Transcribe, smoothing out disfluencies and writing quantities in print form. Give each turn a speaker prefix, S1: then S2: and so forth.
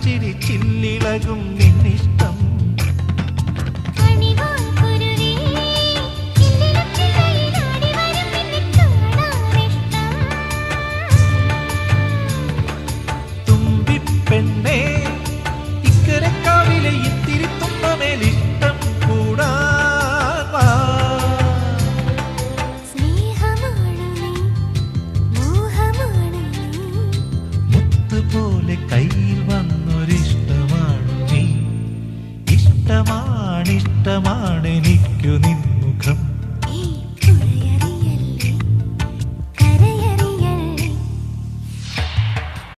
S1: ചിരി ചില്ലിളകും നിന്നിഷ്ടം. തുമ്പിപ്പെണ്ണേ ഇക്കരക്കാവിലെ ഇത്തിരി തുമ്പമേലിഷ്ടം കൂടാൻ വാ. മുത്തുപോലെ കൈ